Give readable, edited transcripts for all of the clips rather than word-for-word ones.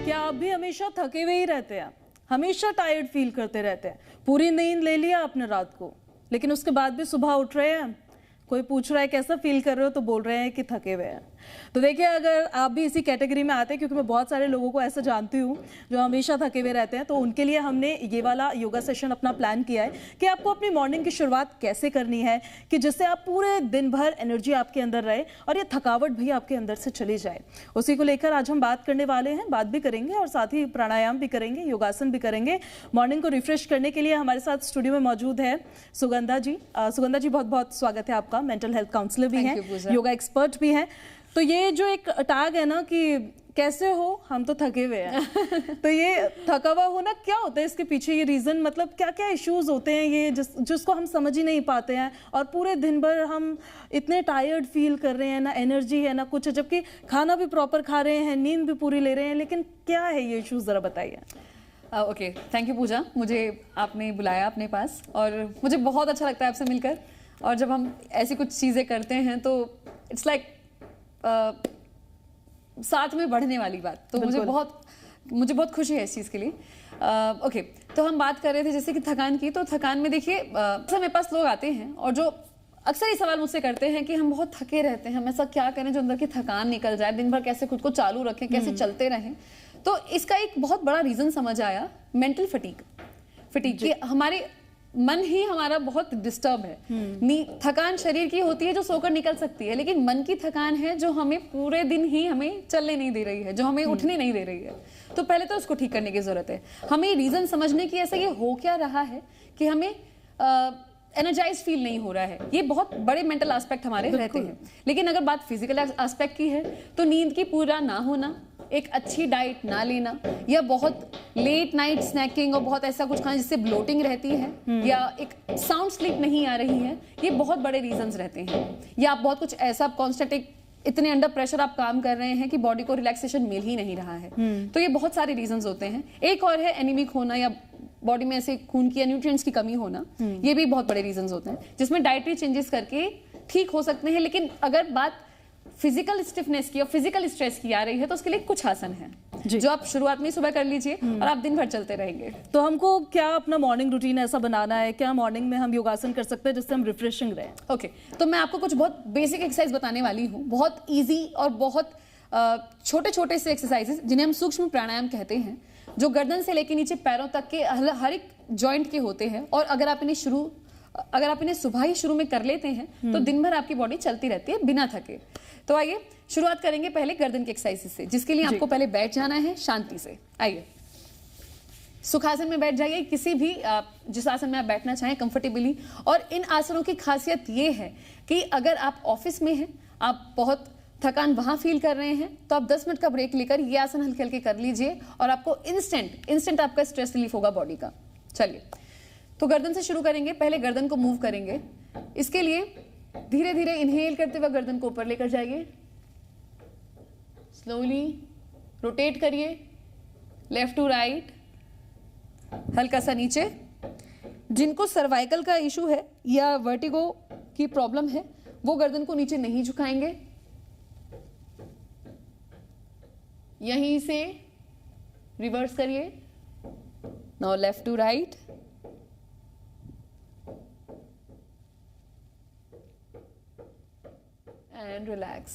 क्या आप भी हमेशा थके हुए ही रहते हैं? हमेशा टायर्ड फील करते रहते हैं? पूरी नींद ले लिया आपने रात को, लेकिन उसके बाद भी सुबह उठ रहे हैं, कोई पूछ रहा है कैसा फील कर रहे हो तो बोल रहे हैं कि थके हुए हैं। तो देखिए, अगर आप भी इसी कैटेगरी में आते हैं, क्योंकि मैं बहुत सारे लोगों को ऐसा जानती हूँ जो हमेशा थके हुए रहते हैं, तो उनके लिए हमने ये वाला योगा सेशन अपना प्लान किया है कि आपको अपनी मॉर्निंग की शुरुआत कैसे करनी है कि जिससे आप पूरे दिन भर एनर्जी आपके अंदर रहे और ये थकावट भी आपके अंदर से चली जाए। उसी को लेकर आज हम बात करने वाले हैं, बात भी करेंगे और साथ ही प्राणायाम भी करेंगे, योगासन भी करेंगे। मॉर्निंग को रिफ्रेश करने के लिए हमारे साथ स्टूडियो में मौजूद है सुगंधा जी। सुगंधा जी, बहुत बहुत स्वागत है आपका। मेंटल हेल्थ काउंसलर भी हैं, योगा एक्सपर्ट भी हैं। तो ये जो एक टैग है ना कि कैसे हो, हम तो थके हुए हैं तो ये थका हुआ होना क्या होता है, इसके पीछे ये रीजन, मतलब क्या क्या इश्यूज होते हैं ये जिसको हम समझ ही नहीं पाते हैं और पूरे दिन भर हम इतने टायर्ड फील कर रहे हैं, ना एनर्जी है ना कुछ है, जबकि खाना भी प्रॉपर खा रहे हैं, नींद भी पूरी ले रहे हैं, लेकिन क्या है ये इश्यूज, जरा बताइए। ओके, थैंक यू पूजा, मुझे आपने बुलाया अपने पास और मुझे बहुत अच्छा लगता है आपसे मिलकर। और जब हम ऐसी कुछ चीज़ें करते हैं तो इट्स लाइक साथ में बढ़ने वाली बात, तो मुझे बहुत खुशी है इस चीज़ के लिए। ओके, तो हम बात कर रहे थे जैसे कि थकान की। तो थकान में देखिए, अक्सर मेरे पास लोग आते हैं और जो अक्सर ये सवाल मुझसे करते हैं कि हम बहुत थके रहते हैं, हम ऐसा क्या करें जो अंदर की थकान निकल जाए, दिन भर कैसे खुद को चालू रखें, कैसे चलते रहें। तो इसका एक बहुत बड़ा रीज़न समझ आया, मेंटल फटीग कि हमारे मन ही हमारा बहुत डिस्टर्ब है। थकान शरीर की होती है जो सोकर निकल सकती है, लेकिन मन की थकान है जो हमें पूरे दिन ही हमें चलने नहीं दे रही है, जो हमें उठने नहीं दे रही है। तो पहले तो उसको ठीक करने की जरूरत है। हमें रीजन समझने की ऐसा ये हो क्या रहा है कि हमें एनर्जाइज फील नहीं हो रहा है। ये बहुत बड़े मेंटल एस्पेक्ट हमारे रहते हैं। लेकिन अगर बात फिजिकल एस्पेक्ट की है तो नींद की पूरा ना होना, एक अच्छी डाइट ना लेना, या बहुत लेट नाइट स्नैकिंग और बहुत ऐसा कुछ खाना जिससे ब्लोटिंग रहती है, या एक साउंड स्लीप नहीं आ रही है, ये बहुत बड़े रीजंस रहते हैं। या आप बहुत कुछ ऐसा कॉन्स्टेंट इतने अंडर प्रेशर आप काम कर रहे हैं कि बॉडी को रिलैक्सेशन मिल ही नहीं रहा है। तो ये बहुत सारे रीजंस होते हैं। एक और है एनीमिक होना, या बॉडी में ऐसे खून की या न्यूट्रिएंट्स की कमी होना। ये भी बहुत बड़े रीजंस होते हैं जिसमें डाइटरी चेंजेस करके ठीक हो सकते हैं। लेकिन अगर बात फिजिकल स्टिफनेस की और फिजिकल स्ट्रेस की आ रही है तो उसके लिए कुछ आसन है जो आप शुरुआत में सुबह कर लीजिए और आप दिन भर चलते रहेंगे। तो हमको क्या अपना मॉर्निंग रूटीन ऐसा बनाना है, क्या मॉर्निंग में हम योगासन कर सकते हैं जिससे हम रिफ्रेशिंग रहें? ओके, तो मैं आपको कुछ बहुत बेसिक एक्सरसाइज बताने वाली हूँ, बहुत इजी और बहुत छोटे छोटे से एक्सरसाइजेस जिन्हें हम सूक्ष्म प्राणायाम कहते हैं, जो गर्दन से लेकर नीचे पैरों तक के हर एक जॉइंट के होते हैं। और अगर आप इन्हें सुबह ही शुरू में कर लेते हैं तो दिन भर आपकी बॉडी चलती रहती है बिना थके। तो आइए शुरुआत करेंगे पहले गर्दन के एक्सरसाइज से, जिसके लिए आपको पहले बैठ जाना है शांति से। आइए, सुखासन में बैठ जाइए, किसी भी जिस आसन में आप बैठना चाहें कंफर्टेबली। और इन आसनों की खासियत ये है कि अगर आप ऑफिस में हैं, आप बहुत थकान वहां फील कर रहे हैं, तो आप 10 मिनट का ब्रेक लेकर ये आसन हल्के हल्के कर लीजिए और आपको इंस्टेंट आपका स्ट्रेस रिलीफ होगा बॉडी का। चलिए, तो गर्दन से शुरू करेंगे। पहले गर्दन को मूव करेंगे। इसके लिए धीरे धीरे इनहेल करते हुए गर्दन को ऊपर लेकर जाइए, स्लोली रोटेट करिए लेफ्ट टू राइट, हल्का सा नीचे। जिनको सर्वाइकल का इशू है या वर्टिगो की प्रॉब्लम है वो गर्दन को नीचे नहीं झुकाएंगे, यहीं से रिवर्स करिए। Now left to right, and relax.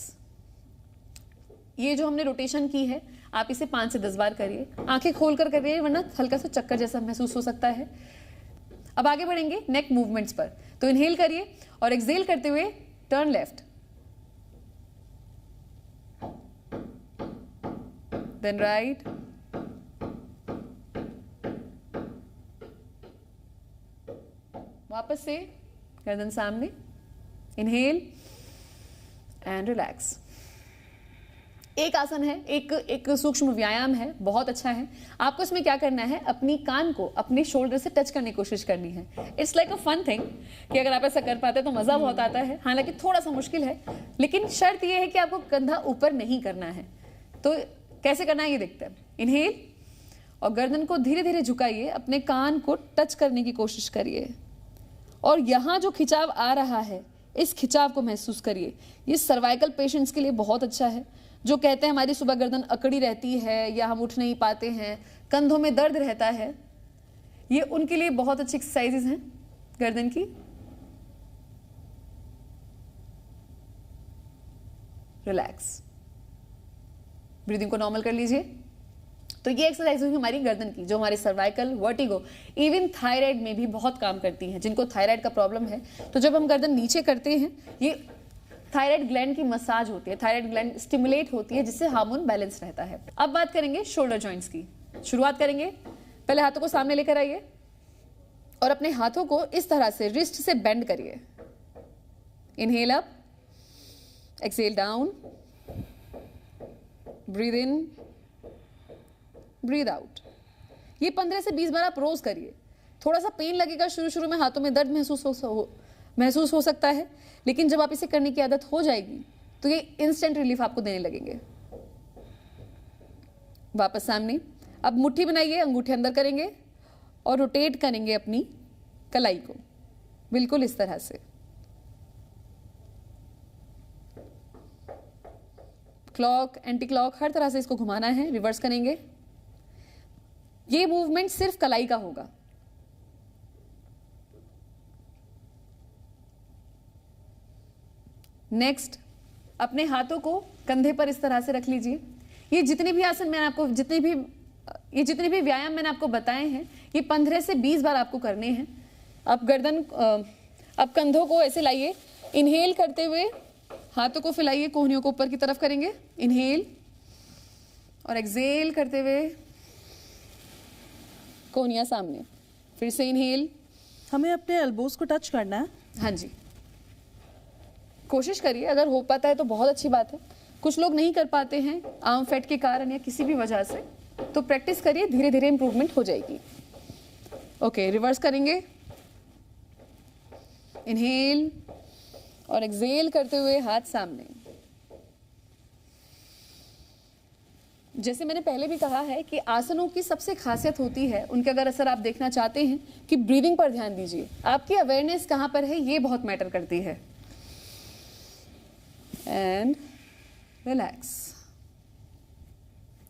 ये जो हमने रोटेशन की है आप इसे 5 से 10 बार करिए, आंखें खोलकर करिए वरना हल्का सा चक्कर जैसा महसूस हो सकता है। अब आगे बढ़ेंगे नेक मूवमेंट्स पर। तो इनहेल करिए और एक्सहेल करते हुए टर्न लेफ्ट, देन राइट, वापस से गर्दन सामने, इनहेल एंड रिलैक्स। एक आसन है, एक सूक्ष्म व्यायाम है, बहुत अच्छा है। आपको इसमें क्या करना है, अपनी कान को अपने शोल्डर से टच करने की कोशिश करनी है। It's like a fun thing कि अगर आप ऐसा कर पाते तो मजा बहुत आता है। हालांकि थोड़ा सा मुश्किल है, लेकिन शर्त यह है कि आपको कंधा ऊपर नहीं करना है। तो कैसे करना है ये देखते हैं। इनहेल और गर्दन को धीरे धीरे झुकाइए, अपने कान को टच करने की कोशिश करिए और यहां जो खिंचाव आ रहा है इस खिंचाव को महसूस करिए। ये सर्वाइकल पेशेंट्स के लिए बहुत अच्छा है, जो कहते हैं हमारी सुबह गर्दन अकड़ी रहती है या हम उठ नहीं पाते हैं, कंधों में दर्द रहता है, ये उनके लिए बहुत अच्छी एक्सरसाइजेज हैं गर्दन की। रिलैक्स, ब्रीदिंग को नॉर्मल कर लीजिए। तो ये एक्सरसाइज हुई हमारी गर्दन की, जो हमारे सर्वाइकल, वर्टिगो, इवन थायराइड में भी बहुत काम करती हैं। जिनको थायराइड का प्रॉब्लम है, तो जब हम गर्दन नीचे करते हैं, ये थायराइड ग्लैंड की मसाज होती है, थायराइड ग्लैंड स्टिमुलेट होती है, जिससे हार्मोन बैलेंस रहता है। अब बात करेंगे शोल्डर जॉइंट्स की। शुरुआत करेंगे, पहले हाथों को सामने लेकर आइए और अपने हाथों को इस तरह से रिस्ट से बेंड करिए। Inhale up, exhale down, breathe in, breathe out. ये 15 से 20 बार आप रोज करिए। थोड़ा सा पेन लगेगा शुरू शुरू में, हाथों में दर्द महसूस हो सकता है, लेकिन जब आप इसे करने की आदत हो जाएगी तो ये इंस्टेंट रिलीफ आपको देने लगेंगे। वापस सामने, अब मुट्ठी बनाइए, अंगूठे अंदर करेंगे और रोटेट करेंगे अपनी कलाई को, बिल्कुल इस तरह से। क्लॉक, एंटी क्लॉक, हर तरह से इसको घुमाना है। रिवर्स करेंगे। ये मूवमेंट सिर्फ कलाई का होगा। नेक्स्ट, अपने हाथों को कंधे पर इस तरह से रख लीजिए। ये जितने भी आसन मैंने आपको, जितने भी व्यायाम मैंने आपको बताए हैं, ये 15 से 20 बार आपको करने हैं। अब कंधों को ऐसे लाइए, इनहेल करते हुए हाथों को फैलाइए, कोहनियों को ऊपर की तरफ करेंगे, इनहेल, और एक्सहेल करते हुए कोहनियां सामने, फिर से इनहेल। हमें अपने एल्बोज को टच करना है। हाँ जी, कोशिश करिए, अगर हो पाता है तो बहुत अच्छी बात है। कुछ लोग नहीं कर पाते हैं आर्म फैट के कारण या किसी भी वजह से, तो प्रैक्टिस करिए, धीरे धीरे इंप्रूवमेंट हो जाएगी। ओके, रिवर्स करेंगे, इनहेल और एक्सहेल करते हुए हाथ सामने। जैसे मैंने पहले भी कहा है कि आसनों की सबसे खासियत होती है, उनके अगर असर आप देखना चाहते हैं, कि ब्रीदिंग पर ध्यान दीजिए। आपकी अवेयरनेस कहां पर है, ये बहुत मैटर करती है। And relax.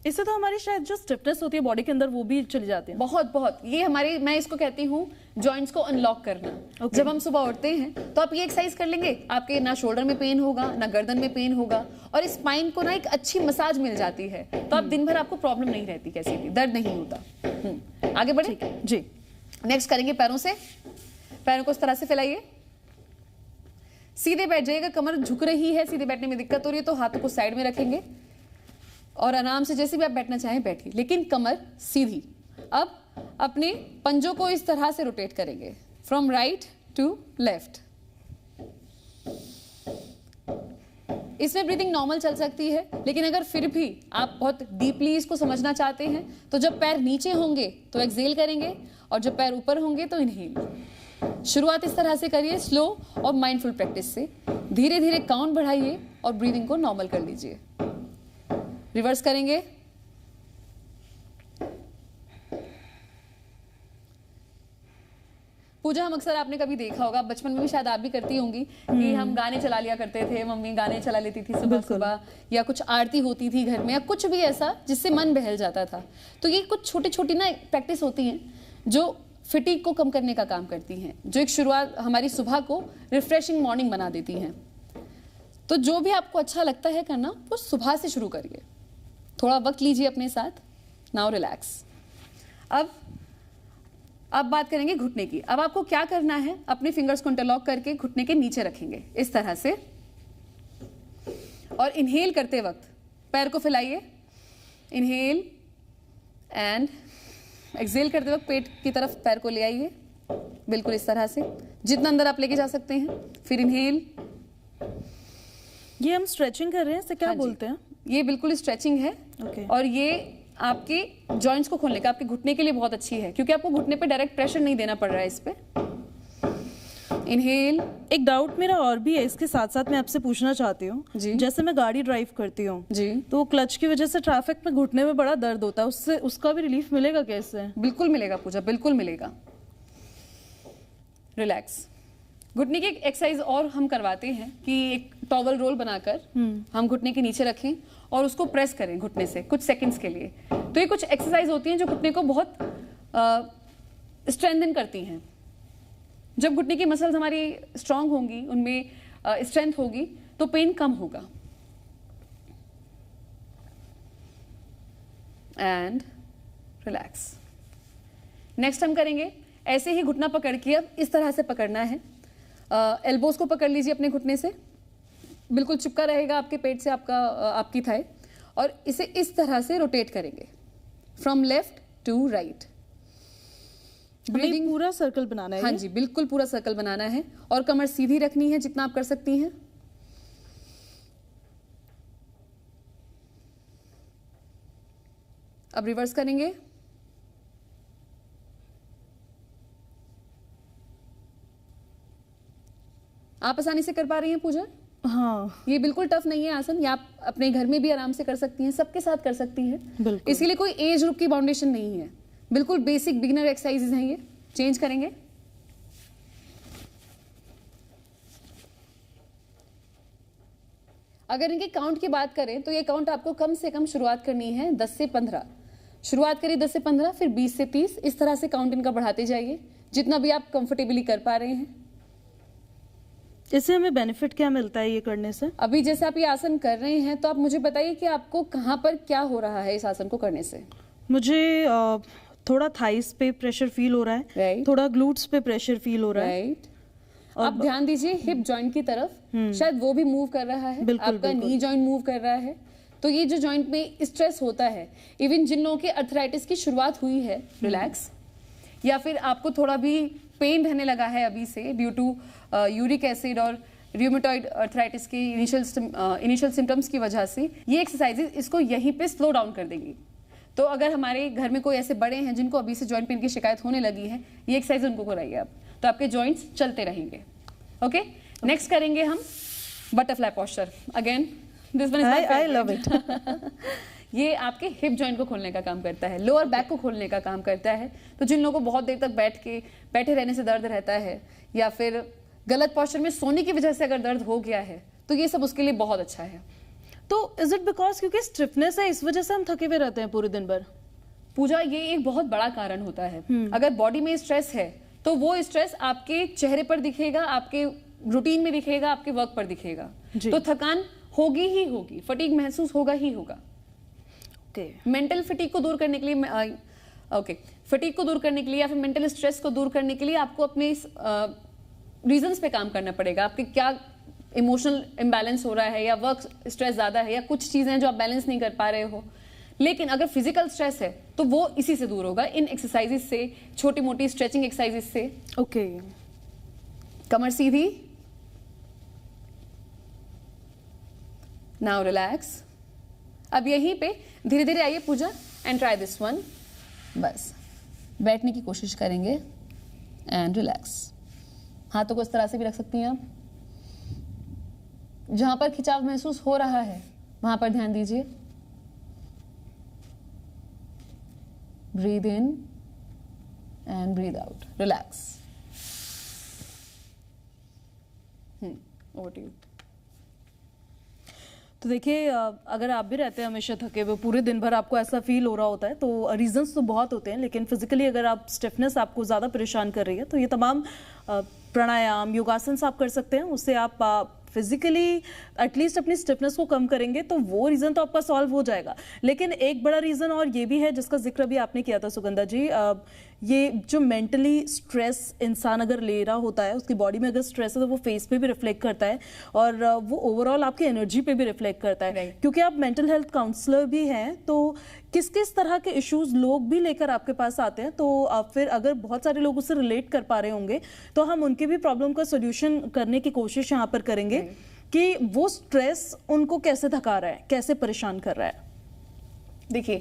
इससे तो हमारी शायद जो स्टिफनेस होती है बॉडी के अंदर, वो भी चली जाती है। बहुत ये हमारी, मैं इसको कहती हूँ जॉइंट्स को अनलॉक करना। Okay. जब हम सुबह उठते हैं तो आप ये एक्सरसाइज कर लेंगे, आपके ना शोल्डर में पेन होगा, ना गर्दन में पेन होगा, और स्पाइन को ना एक अच्छी मसाज मिल जाती है। तो आप दिन भर, आपको प्रॉब्लम नहीं रहती, कैसी भी दर्द नहीं होता। आगे बढ़े जी। नेक्स्ट करेंगे पैरों से। पैरों को इस तरह से फैलाइए, सीधे बैठ जाइएगा। कमर झुक रही है, सीधे बैठने में दिक्कत हो रही है, तो हाथों को साइड में रखेंगे और आराम से जैसे भी आप बैठना चाहें बैठिए, लेकिन कमर सीधी। अब अपने पंजों को इस तरह से रोटेट करेंगे, फ्रॉम राइट टू लेफ्ट। इसमें ब्रीदिंग नॉर्मल चल सकती है, लेकिन अगर फिर भी आप बहुत डीपली इसको समझना चाहते हैं, तो जब पैर नीचे होंगे तो एक्सहेल करेंगे, और जब पैर ऊपर होंगे तो इनहेल। शुरुआत इस तरह से करिए, स्लो और माइंडफुल प्रैक्टिस से। धीरे धीरे काउंट बढ़ाइए और ब्रीदिंग को नॉर्मल कर लीजिए। रिवर्स करेंगे, पूजा, हम अक्सर, आपने कभी देखा होगा, बचपन में भी शायद आप भी करती होंगी, कि हम गाने चला लिया करते थे, मम्मी गाने चला लेती थी सुबह सुबह, या कुछ आरती होती थी घर में, या कुछ भी ऐसा जिससे मन बहल जाता था। तो ये कुछ छोटी छोटी ना प्रैक्टिस होती हैं जो फिटीग को कम करने का काम करती हैं, जो एक शुरुआत हमारी सुबह को रिफ्रेशिंग मॉर्निंग बना देती हैं। तो जो भी आपको अच्छा लगता है करना, वो सुबह से शुरू करिए। थोड़ा वक्त लीजिए अपने साथ। Now relax. अब बात करेंगे घुटने की। अब आपको क्या करना है, अपने फिंगर्स को इंटरलॉक करके घुटने के नीचे रखेंगे इस तरह से, और इनहेल करते वक्त पैर को फैलाइए, इनहेल, एंड एक्सहेल करते वक्त पेट की तरफ पैर को ले आइए, बिल्कुल इस तरह से, जितना अंदर आप लेके जा सकते हैं। फिर इनहेल। ये हम स्ट्रेचिंग कर रहे हैं, इसे क्या बोलते हैं? ये बिल्कुल स्ट्रेचिंग है। और ये आपके जॉइंट्स को खोलने का, आपके घुटने के लिए बहुत अच्छी है, क्योंकि आपको घुटने पे डायरेक्ट प्रेशर नहीं देना पड़ रहा है इस पे। इनहेल। एक डाउट मेरा और भी है, इसके साथ साथ मैं आपसे पूछना चाहती हूँ, जैसे मैं गाड़ी ड्राइव करती हूँ जी, तो क्लच की वजह से ट्रैफिक में घुटने में बड़ा दर्द होता है, उससे उसका भी रिलीफ मिलेगा कैसे? बिल्कुल मिलेगा पूजा, बिल्कुल मिलेगा। रिलैक्स। घुटने की एक एक्सरसाइज और हम करवाते हैं कि एक टॉवल रोल बनाकर हम घुटने के नीचे रखें और उसको प्रेस करें घुटने से कुछ सेकंड्स के लिए। तो ये कुछ एक्सरसाइज होती हैं जो घुटने को बहुत स्ट्रेंथन करती हैं। जब घुटने की मसल्स हमारी स्ट्रांग होंगी, उनमें स्ट्रेंथ होगी, तो पेन कम होगा। And relax. नेक्स्ट हम करेंगे ऐसे ही घुटना पकड़ के, अब इस तरह से पकड़ना है। एल्बोज को पकड़ लीजिए अपने घुटने से, बिल्कुल चिपका रहेगा आपके पेट से आपकी थाई, और इसे इस तरह से रोटेट करेंगे from left to right. Breathing पूरा सर्कल बनाना है। हाँ जी, बिल्कुल पूरा सर्कल बनाना है और कमर सीधी रखनी है जितना आप कर सकती हैं। अब रिवर्स करेंगे। आप आसानी से कर पा रही हैं पूजा? हाँ, ये बिल्कुल टफ नहीं है आसन, ये आप अपने घर में भी आराम से कर सकती हैं, सबके साथ कर सकती हैं। बिल्कुल। इसके लिए कोई एज ग्रुप की बाउंडेशन नहीं है, बिल्कुल बेसिक बिगिनर एक्सरसाइजेज हैं ये। चेंज करेंगे। अगर इनके काउंट की बात करें तो ये काउंट आपको कम से कम शुरुआत करनी है 10 से 15। शुरुआत करिए 10 से 15, फिर 20 से 30, इस तरह से काउंट इनका बढ़ाते जाइए जितना भी आप कंफर्टेबली कर पा रहे हैं। इससे हमें बेनिफिट क्या मिलता है ये करने से? अभी जैसे आप ये आसन कर रहे हैं तो आप मुझे बताइए कि आपको कहाँ पर क्या हो रहा है इस आसन को करने से? मुझे थोड़ा थाइस पे प्रेशर फील हो रहा है, Right. थोड़ा ग्लूट्स पे प्रेशर फील हो रहा है। राइट। आप ध्यान दीजिए हिप जॉइंट की तरफ, शायद वो भी मूव कर रहा है। बिल्कुल, आपका बिल्कुल। नी जॉइंट मूव कर रहा है। तो ये जो जॉइंट में स्ट्रेस होता है, इवन जिन लोगों के अर्थराइटिस की शुरुआत हुई है, रिलैक्स, या फिर आपको थोड़ा भी पेन रहने लगा है अभी से ड्यू टू यूरिक एसिड और रूमेटॉइड अर्थराइटिस के इनिशियल सिम्टम्स की वजह से, ये एक्सरसाइजेज इसको यहीं पे स्लो डाउन कर देंगी। तो अगर हमारे घर में कोई ऐसे बड़े हैं जिनको अभी से जॉइंट पेन की शिकायत होने लगी है, ये एक्सरसाइज उनको कराइए आप, तो आपके जॉइंट्स चलते रहेंगे। ओके, नेक्स्ट करेंगे हम butterfly posture. Again this one is I love it. ये आपके हिप जॉइंट को खोलने का काम करता है, लोअर बैक को खोलने का काम करता है। तो जिन लोगों को बहुत देर तक बैठे रहने से दर्द रहता है, या फिर गलत पोस्चर में सोने की वजह से अगर दर्द हो गया है, तो ये सब उसके लिए बहुत अच्छा है। तो इज इट बिकॉज क्योंकि स्टिफनेस है इस वजह से हम थके हुए रहते हैं पूरे दिन भर? पूजा, ये एक बहुत बड़ा कारण होता है। अगर बॉडी में स्ट्रेस है तो वो स्ट्रेस आपके चेहरे पर दिखेगा, आपके रूटीन में दिखेगा, आपके वर्क पर दिखेगा। जी। तो थकान होगी ही होगी, फटीग महसूस होगा ही होगा। ओके, मेंटल फटीग को दूर करने के लिए फटीग को दूर करने के लिए या फिर मेंटल स्ट्रेस को दूर करने के लिए आपको अपने रीजंस पे काम करना पड़ेगा। आपके क्या इमोशनल इम्बैलेंस हो रहा है, या वर्क स्ट्रेस ज्यादा है, या कुछ चीजें जो आप बैलेंस नहीं कर पा रहे हो। लेकिन अगर फिजिकल स्ट्रेस है तो वो इसी से दूर होगा, इन एक्सरसाइजेस से, छोटी मोटी स्ट्रेचिंग एक्सरसाइजेस से। ओके। कमर सीधी, नाउ रिलैक्स। अब यहीं पे धीरे धीरे आइए पूजा, एंड ट्राई दिस वन। बस बैठने की कोशिश करेंगे एंड रिलैक्स। हाथों को इस तरह से भी रख सकती हैं आप। जहां पर खिंचाव महसूस हो रहा है वहां पर ध्यान दीजिए। Breathe in and breathe out, relax. Over to you. तो देखिए, अगर आप भी रहते हैं हमेशा थके हुए, पूरे दिन भर आपको ऐसा फील हो रहा होता है, तो रीजंस तो बहुत होते हैं, लेकिन फिजिकली अगर आप स्टिफनेस आपको ज़्यादा परेशान कर रही है, तो ये तमाम प्राणायाम, योगासन आप कर सकते हैं। उससे आप फिजिकली एटलीस्ट अपनी स्टिफनेस को कम करेंगे, तो वो रीज़न तो आपका सॉल्व हो जाएगा। लेकिन एक बड़ा रीज़न और ये भी है जिसका जिक्र भी आपने किया था सुगंधा जी, ये जो मेंटली स्ट्रेस इंसान अगर ले रहा होता है, उसकी बॉडी में अगर स्ट्रेस है तो वो फेस पे भी रिफ्लेक्ट करता है, और वो ओवरऑल आपकी एनर्जी पे भी रिफ्लेक्ट करता है। Right. क्योंकि आप मेंटल हेल्थ काउंसलर भी हैं, तो किस किस तरह के इश्यूज लोग भी लेकर आपके पास आते हैं, तो फिर अगर बहुत सारे लोग उससे रिलेट कर पा रहे होंगे, तो हम उनके भी प्रॉब्लम का सोल्यूशन करने की कोशिश यहाँ पर करेंगे कि वो स्ट्रेस उनको कैसे थका रहा है, कैसे परेशान कर रहा है। देखिए,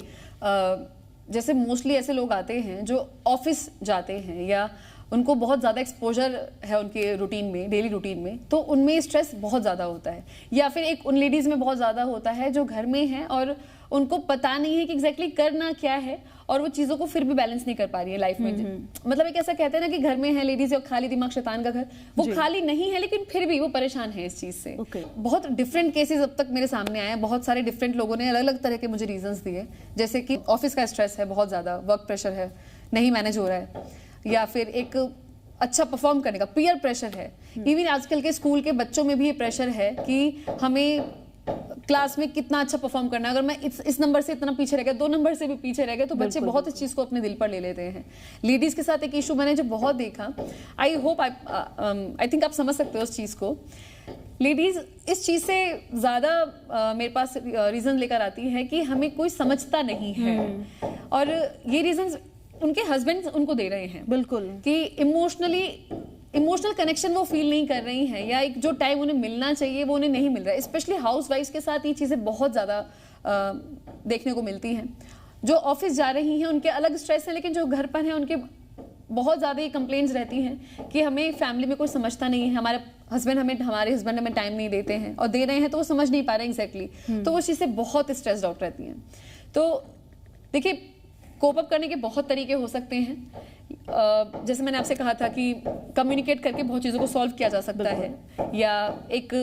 जैसे मोस्टली ऐसे लोग आते हैं जो ऑफिस जाते हैं, या उनको बहुत ज़्यादा एक्सपोजर है उनके रूटीन में, डेली रूटीन में, तो उनमें स्ट्रेस बहुत ज़्यादा होता है। या फिर एक उन लेडीज़ में बहुत ज़्यादा होता है जो घर में हैं और उनको पता नहीं है कि एग्जैक्टली करना क्या है, और वो चीज़ों को फिर भी बैलेंस नहीं कर पा रही है लाइफ में। मतलब एक ऐसा कहते हैं ना कि घर में है लेडीज और खाली दिमाग शैतान का घर, वो खाली नहीं है लेकिन फिर भी वो परेशान है इस चीज़ से। बहुत डिफरेंट केसेस अब तक मेरे सामने आए हैं, बहुत सारे डिफरेंट लोगों ने अलग अलग तरह के मुझे रीजंस दिए, जैसे कि ऑफिस का स्ट्रेस है बहुत ज़्यादा, वर्क प्रेशर है, नहीं मैनेज हो रहा है, या फिर एक अच्छा परफॉर्म करने का पीयर प्रेशर है। इवन आजकल के स्कूल के बच्चों में भी ये प्रेशर है कि हमें क्लास में कितना अच्छा परफॉर्म करना है, अगर मैं इस नंबर से इतना पीछे रह गया, 2 नंबर से भी पीछे रह गए, तो बच्चे बहुत इस चीज को अपने दिल पर ले लेते हैं। लेडीज के साथ एक इशू मैंने जो बहुत देखा, आई होप आई थिंक आप समझ सकते हो उस चीज को। लेडीज इस चीज से ज्यादा मेरे पास रीजन लेकर आती है कि हमें कोई समझता नहीं है, और ये रीजन उनके हस्बैंड उनको दे रहे हैं। बिल्कुल, कि इमोशनल कनेक्शन वो फील नहीं कर रही हैं, या एक जो टाइम उन्हें मिलना चाहिए वो उन्हें नहीं मिल रहा है। स्पेशली हाउस वाइफ्स के साथ ये चीज़ें बहुत ज़्यादा देखने को मिलती हैं। जो ऑफिस जा रही हैं उनके अलग स्ट्रेस है, लेकिन जो घर पर हैं उनके बहुत ज़्यादा ये कंप्लेंट्स रहती हैं कि हमें फैमिली में कोई समझता नहीं है, हमारे हस्बैंड हमें टाइम नहीं देते हैं, और दे रहे हैं तो वो समझ नहीं पा रहे एग्जैक्टली। तो वो चीज़ से बहुत स्ट्रेस्ड आउट रहती हैं। तो देखिए, कोप अप करने के बहुत तरीके हो सकते हैं। जैसे मैंने आपसे कहा था कि कम्युनिकेट करके बहुत चीज़ों को सॉल्व किया जा सकता है, या एक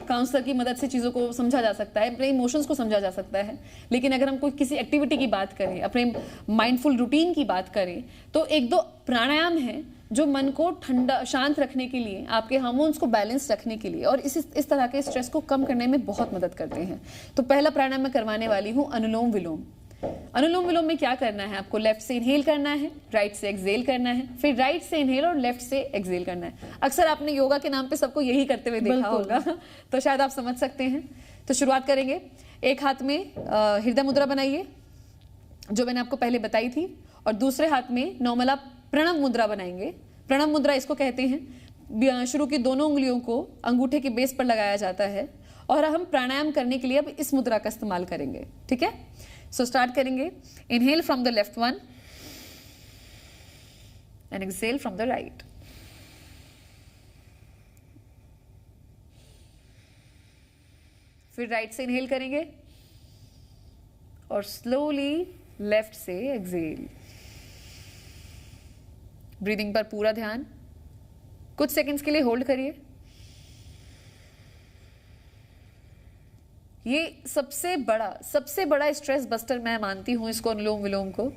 काउंसलर की मदद से चीज़ों को समझा जा सकता है, अपने इमोशंस को समझा जा सकता है। लेकिन अगर हम कोई किसी एक्टिविटी की बात करें, अपने माइंडफुल रूटीन की बात करें, तो 1-2 प्राणायाम हैं जो मन को ठंडा शांत रखने के लिए, आपके हार्मोन्स को बैलेंस रखने के लिए, और इस तरह के स्ट्रेस को कम करने में बहुत मदद करते हैं। तो पहला प्राणायाम मैं करवाने वाली हूँ अनुलोम विलोम। अनुलोम विलोम में क्या करना है, आपको लेफ्ट से इनहेल करना है, राइट से एक्सहेल करना है, फिर राइट से इनहेल और लेफ्ट से एक्सहेल करना है। अक्सर आपने योगा के नाम पे सबको यही करते हुए देखा होगा, तो शायद आप समझ सकते हैं। तो शुरुआत करेंगे, एक हाथ में हृदय मुद्रा बनाइए जो मैंने आपको पहले बताई थी, और दूसरे हाथ में नॉर्मल आप प्रणव मुद्रा बनाएंगे। प्रणव मुद्रा इसको कहते हैं, शुरू की दोनों उंगलियों को अंगूठे के बेस पर लगाया जाता है, और हम प्राणायाम करने के लिए अब इस मुद्रा का इस्तेमाल करेंगे। ठीक है, सो स्टार्ट करेंगे। Inhale from the left one and exhale from the right. फिर राइट से इनहेल करेंगे और स्लोली लेफ्ट से एक्सहेल। ब्रीदिंग पर पूरा ध्यान, कुछ सेकंड्स के लिए होल्ड करिए। ये सबसे बड़ा स्ट्रेस बस्टर मैं मानती हूं इसको, अनुलोम विलोम को।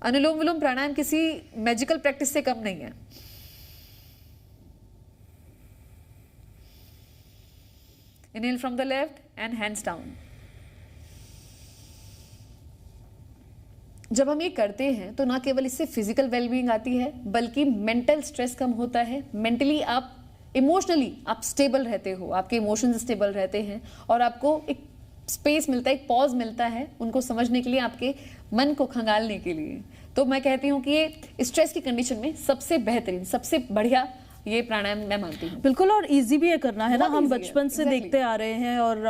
अनुलोम विलोम प्राणायाम किसी मैजिकल प्रैक्टिस से कम नहीं है। Inhale from the left and hands down. जब हम ये करते हैं तो ना केवल इससे फिजिकल वेलबींग आती है, बल्कि मेंटल स्ट्रेस कम होता है। मेंटली आप, इमोशनली आप स्टेबल रहते हो, आपके इमोशंस स्टेबल रहते हैं, और आपको एक स्पेस मिलता है, एक पॉज मिलता है उनको समझने के लिए, आपके मन को खंगालने के लिए। तो मैं कहती हूँ कि ये स्ट्रेस की कंडीशन में सबसे बेहतरीन, सबसे बढ़िया ये प्राणायाम मैं मानती हूँ। बिल्कुल, और इजी भी है करना, है ना। हम बचपन से देखते आ रहे हैं, और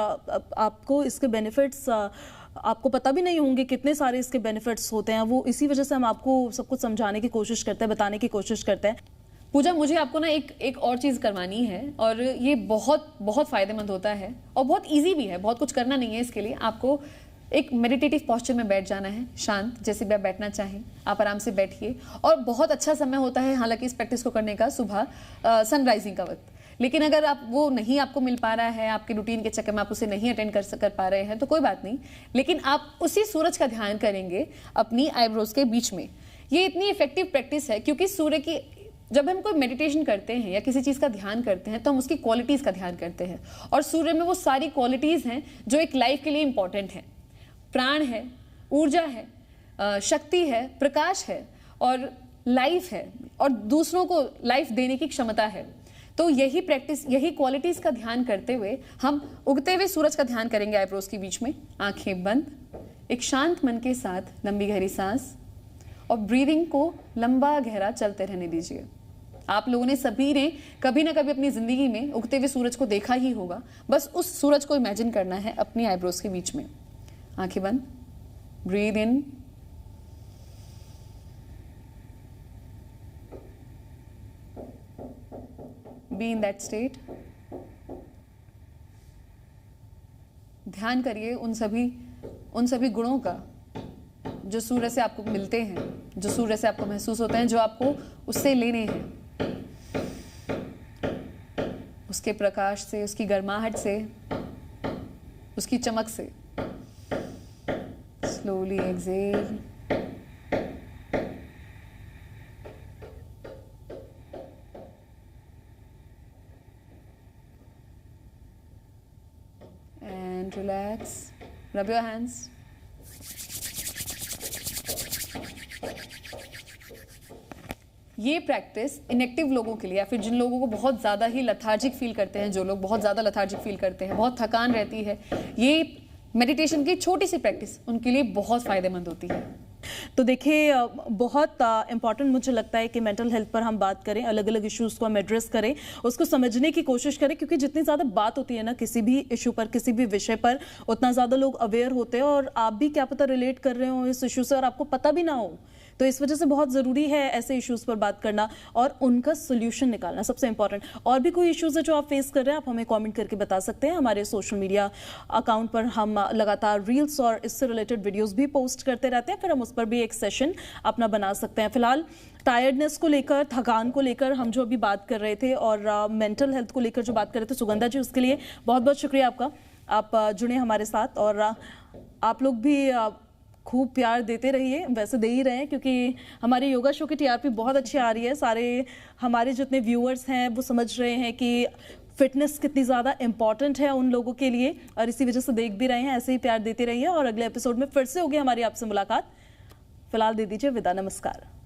आपको इसके बेनिफिट्स आपको पता भी नहीं होंगे कितने सारे इसके बेनिफिट्स होते हैं। वो इसी वजह से हम आपको सब कुछ समझाने की कोशिश करते हैं, बताने की कोशिश करते हैं। पूजा, मुझे आपको ना एक और चीज़ करवानी है, और ये बहुत बहुत फायदेमंद होता है और बहुत इजी भी है। बहुत कुछ करना नहीं है इसके लिए, आपको एक मेडिटेटिव पोस्चर में बैठ जाना है, शांत, जैसे भी आप बैठना चाहें आप आराम से बैठिए। और बहुत अच्छा समय होता है हालांकि इस प्रैक्टिस को करने का सुबह सनराइजिंग का वक्त। लेकिन अगर आप वो नहीं आपको मिल पा रहा है, आपके रूटीन के चक्कर में आप उसे नहीं अटेंड कर पा रहे हैं, तो कोई बात नहीं, लेकिन आप उसी सूरज का ध्यान करेंगे अपनी आईब्रोज के बीच में। ये इतनी इफेक्टिव प्रैक्टिस है क्योंकि सूर्य की, जब हम कोई मेडिटेशन करते हैं या किसी चीज़ का ध्यान करते हैं तो हम उसकी क्वालिटीज़ का ध्यान करते हैं, और सूर्य में वो सारी क्वालिटीज़ हैं जो एक लाइफ के लिए इंपॉर्टेंट हैं। प्राण है, ऊर्जा है, शक्ति है, प्रकाश है, और लाइफ है, और दूसरों को लाइफ देने की क्षमता है। तो यही प्रैक्टिस, यही क्वालिटीज़ का ध्यान करते हुए हम उगते हुए सूरज का ध्यान करेंगे आईब्रोज के बीच में, आंखें बंद, एक शांत मन के साथ लंबी गहरी सांस, और ब्रीदिंग को लंबा गहरा चलते रहने दीजिए। आप लोगों ने सभी ने कभी ना कभी अपनी जिंदगी में उगते हुए सूरज को देखा ही होगा। बस उस सूरज को इमेजिन करना है अपनी आईब्रोज के बीच में। आंखें बंद, breathe in be in that state. ध्यान करिए उन सभी गुणों का जो सूर्य से आपको मिलते हैं, जो सूर्य से आपको महसूस होते हैं, जो आपको उससे लेने हैं, उसके प्रकाश से, उसकी गर्माहट से, उसकी चमक से. Slowly exhale. And relax. Rub your hands. ये प्रैक्टिस इनएक्टिव लोगों के लिए या फिर जिन लोगों को बहुत ज़्यादा ही लथार्जिक फील करते हैं, जो लोग बहुत ज़्यादा लथार्जिक फील करते हैं, बहुत थकान रहती है, ये मेडिटेशन की छोटी सी प्रैक्टिस उनके लिए बहुत फ़ायदेमंद होती है. तो देखिए बहुत इम्पॉर्टेंट मुझे लगता है कि मेंटल हेल्थ पर हम बात करें, अलग अलग इश्यूज़ को हम एड्रेस करें, उसको समझने की कोशिश करें, क्योंकि जितनी ज़्यादा बात होती है ना किसी भी इशू पर, किसी भी विषय पर, उतना ज़्यादा लोग अवेयर होते हैं और आप भी क्या पता रिलेट कर रहे हो इस इशू से और आपको पता भी ना हो. तो इस वजह से बहुत ज़रूरी है ऐसे इश्यूज़ पर बात करना और उनका सोल्यूशन निकालना सबसे इंपॉर्टेंट. और भी कोई इश्यूज़ है जो आप फेस कर रहे हैं, आप हमें कमेंट करके बता सकते हैं. हमारे सोशल मीडिया अकाउंट पर हम लगातार रील्स और इससे रिलेटेड वीडियोस भी पोस्ट करते रहते हैं, फिर हम उस पर भी एक सेशन अपना बना सकते हैं. फिलहाल टायर्डनेस को लेकर, थकान को लेकर हम जो अभी बात कर रहे थे और मेंटल हेल्थ को लेकर जो बात कर रहे थे सुगंधा जी, उसके लिए बहुत बहुत शुक्रिया आपका. आप जुड़े हमारे साथ और आप लोग भी खूब प्यार देते रहिए, वैसे दे ही रहे हैं क्योंकि हमारे योगा शो की टीआरपी बहुत अच्छी आ रही है. सारे हमारे जितने व्यूअर्स हैं वो समझ रहे हैं कि फिटनेस कितनी ज़्यादा इंपॉर्टेंट है उन लोगों के लिए और इसी वजह से देख भी रहे हैं. ऐसे ही प्यार देते रहिए और अगले एपिसोड में फिर से होगी हमारी आपसे मुलाकात. फिलहाल दे दीजिए विदा. नमस्कार.